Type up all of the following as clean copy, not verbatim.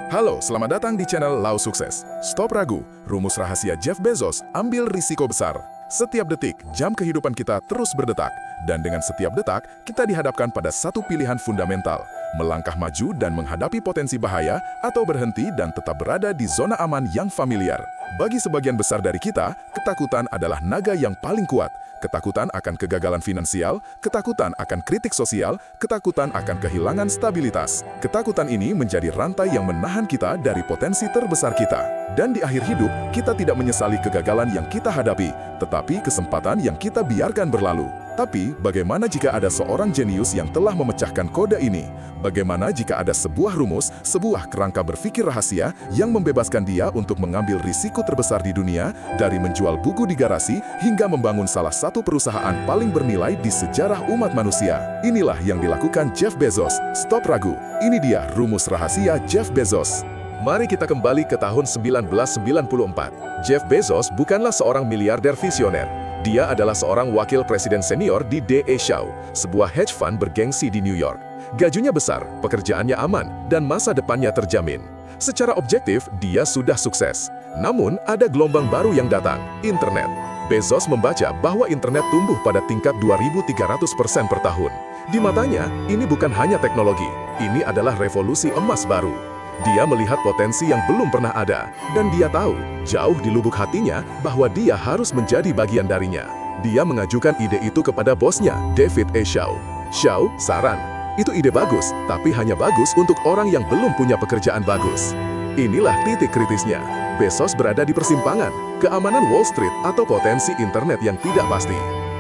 Halo, selamat datang di channel Lau Sukses. Stop ragu, rumus rahasia Jeff Bezos, ambil risiko besar. Setiap detik, jam kehidupan kita terus berdetak. Dan dengan setiap detak, kita dihadapkan pada satu pilihan fundamental. Melangkah maju dan menghadapi potensi bahaya, atau berhenti dan tetap berada di zona aman yang familiar. Bagi sebagian besar dari kita, ketakutan adalah naga yang paling kuat. Ketakutan akan kegagalan finansial, ketakutan akan kritik sosial, ketakutan akan kehilangan stabilitas. Ketakutan ini menjadi rantai yang menahan kita dari potensi terbesar kita. Dan di akhir hidup, kita tidak menyesali kegagalan yang kita hadapi, tetapi kesempatan yang kita biarkan berlalu. Tapi, bagaimana jika ada seorang jenius yang telah memecahkan kode ini? Bagaimana jika ada sebuah rumus, sebuah kerangka berpikir rahasia yang membebaskan dia untuk mengambil risiko terbesar di dunia, dari menjual buku di garasi hingga membangun salah satu perusahaan paling bernilai di sejarah umat manusia? Inilah yang dilakukan Jeff Bezos. Stop ragu, ini dia rumus rahasia Jeff Bezos. Mari kita kembali ke tahun 1994. Jeff Bezos bukanlah seorang miliarder visioner. Dia adalah seorang wakil presiden senior di D.E. Shaw, sebuah hedge fund bergengsi di New York. Gajinya besar, pekerjaannya aman, dan masa depannya terjamin. Secara objektif, dia sudah sukses. Namun, ada gelombang baru yang datang, internet. Bezos membaca bahwa internet tumbuh pada tingkat 2.300% per tahun. Di matanya, ini bukan hanya teknologi, ini adalah revolusi emas baru. Dia melihat potensi yang belum pernah ada, dan dia tahu, jauh di lubuk hatinya, bahwa dia harus menjadi bagian darinya. Dia mengajukan ide itu kepada bosnya, David E. Shaw. Shaw, saran, itu ide bagus, tapi hanya bagus untuk orang yang belum punya pekerjaan bagus. Inilah titik kritisnya. Bezos berada di persimpangan, keamanan Wall Street atau potensi internet yang tidak pasti.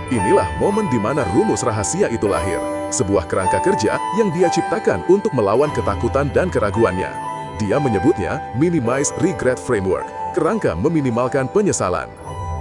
Inilah momen di mana rumus rahasia itu lahir. Sebuah kerangka kerja yang dia ciptakan untuk melawan ketakutan dan keraguannya. Dia menyebutnya Minimize Regret Framework, kerangka meminimalkan penyesalan.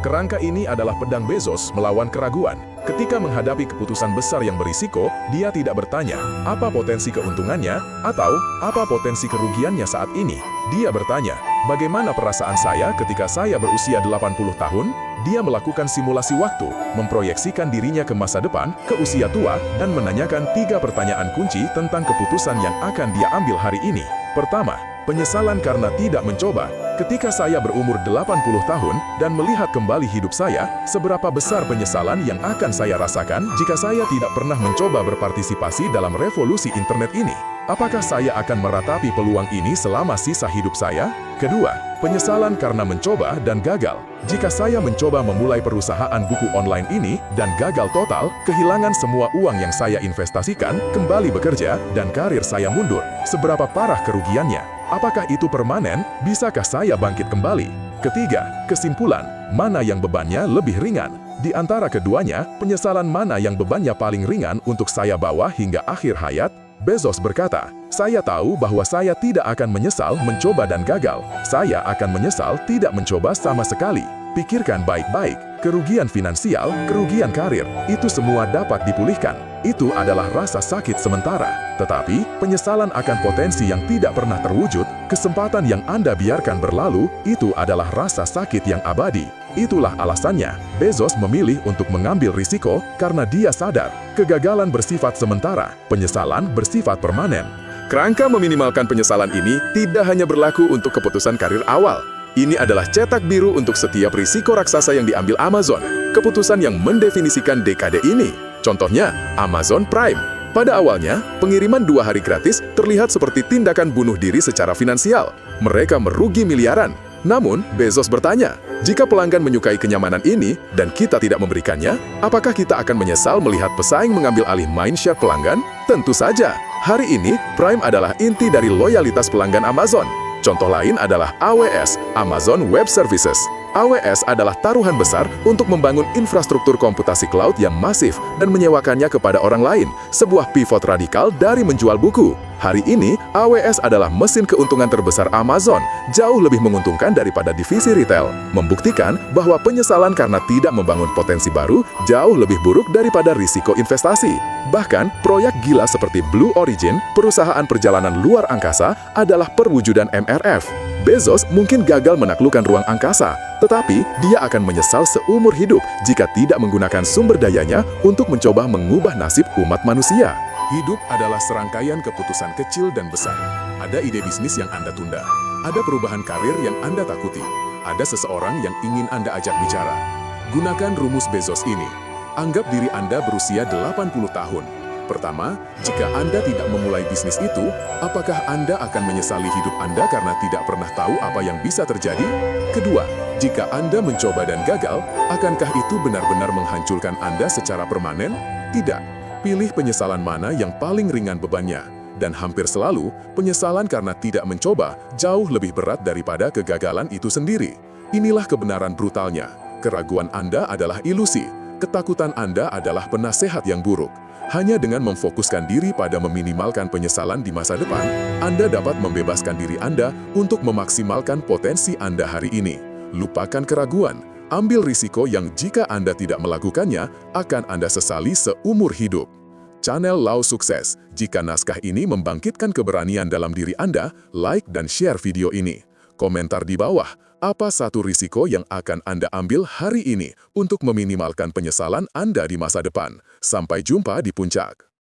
Kerangka ini adalah pedang Bezos melawan keraguan. Ketika menghadapi keputusan besar yang berisiko, dia tidak bertanya, apa potensi keuntungannya, atau apa potensi kerugiannya saat ini. Dia bertanya, bagaimana perasaan saya ketika saya berusia 80 tahun? Dia melakukan simulasi waktu, memproyeksikan dirinya ke masa depan, ke usia tua, dan menanyakan 3 pertanyaan kunci tentang keputusan yang akan dia ambil hari ini. Pertama, penyesalan karena tidak mencoba. Ketika saya berumur 80 tahun dan melihat kembali hidup saya, seberapa besar penyesalan yang akan saya rasakan jika saya tidak pernah mencoba berpartisipasi dalam revolusi internet ini? Apakah saya akan meratapi peluang ini selama sisa hidup saya? Kedua, penyesalan karena mencoba dan gagal. Jika saya mencoba memulai perusahaan buku online ini dan gagal total, kehilangan semua uang yang saya investasikan, kembali bekerja, dan karir saya mundur, seberapa parah kerugiannya? Apakah itu permanen? Bisakah saya bangkit kembali? Ketiga, kesimpulan, mana yang bebannya lebih ringan? Di antara keduanya, penyesalan mana yang bebannya paling ringan untuk saya bawa hingga akhir hayat? Bezos berkata, saya tahu bahwa saya tidak akan menyesal mencoba dan gagal. Saya akan menyesal tidak mencoba sama sekali. Pikirkan baik-baik, kerugian finansial, kerugian karir, itu semua dapat dipulihkan. Itu adalah rasa sakit sementara. Tetapi, penyesalan akan potensi yang tidak pernah terwujud, kesempatan yang Anda biarkan berlalu, itu adalah rasa sakit yang abadi. Itulah alasannya, Bezos memilih untuk mengambil risiko karena dia sadar, kegagalan bersifat sementara, penyesalan bersifat permanen. Kerangka meminimalkan penyesalan ini tidak hanya berlaku untuk keputusan karir awal. Ini adalah cetak biru untuk setiap risiko raksasa yang diambil Amazon, keputusan yang mendefinisikan dekade ini. Contohnya, Amazon Prime. Pada awalnya, pengiriman 2 hari gratis terlihat seperti tindakan bunuh diri secara finansial. Mereka merugi miliaran. Namun, Bezos bertanya, jika pelanggan menyukai kenyamanan ini dan kita tidak memberikannya, apakah kita akan menyesal melihat pesaing mengambil alih mindshare pelanggan? Tentu saja. Hari ini, Prime adalah inti dari loyalitas pelanggan Amazon. Contoh lain adalah AWS, Amazon Web Services. AWS adalah taruhan besar untuk membangun infrastruktur komputasi cloud yang masif dan menyewakannya kepada orang lain, sebuah pivot radikal dari menjual buku. Hari ini, AWS adalah mesin keuntungan terbesar Amazon, jauh lebih menguntungkan daripada divisi retail, membuktikan bahwa penyesalan karena tidak membangun potensi baru jauh lebih buruk daripada risiko investasi. Bahkan, proyek gila seperti Blue Origin, perusahaan perjalanan luar angkasa, adalah perwujudan MRF. Bezos mungkin gagal menaklukkan ruang angkasa, tetapi dia akan menyesal seumur hidup jika tidak menggunakan sumber dayanya untuk mencoba mengubah nasib umat manusia. Hidup adalah serangkaian keputusan kecil dan besar. Ada ide bisnis yang Anda tunda. Ada perubahan karir yang Anda takuti. Ada seseorang yang ingin Anda ajak bicara. Gunakan rumus Bezos ini. Anggap diri Anda berusia 80 tahun. Pertama, jika Anda tidak memulai bisnis itu, apakah Anda akan menyesali hidup Anda karena tidak pernah tahu apa yang bisa terjadi? Kedua, jika Anda mencoba dan gagal, akankah itu benar-benar menghancurkan Anda secara permanen? Tidak. Pilih penyesalan mana yang paling ringan bebannya. Dan hampir selalu, penyesalan karena tidak mencoba jauh lebih berat daripada kegagalan itu sendiri. Inilah kebenaran brutalnya. Keraguan Anda adalah ilusi. Ketakutan Anda adalah penasehat yang buruk. Hanya dengan memfokuskan diri pada meminimalkan penyesalan di masa depan, Anda dapat membebaskan diri Anda untuk memaksimalkan potensi Anda hari ini. Lupakan keraguan, ambil risiko yang jika Anda tidak melakukannya, akan Anda sesali seumur hidup. Channel Lau Sukses. Jika naskah ini membangkitkan keberanian dalam diri Anda, like dan share video ini. Komentar di bawah, apa satu risiko yang akan Anda ambil hari ini untuk meminimalkan penyesalan Anda di masa depan. Sampai jumpa di puncak.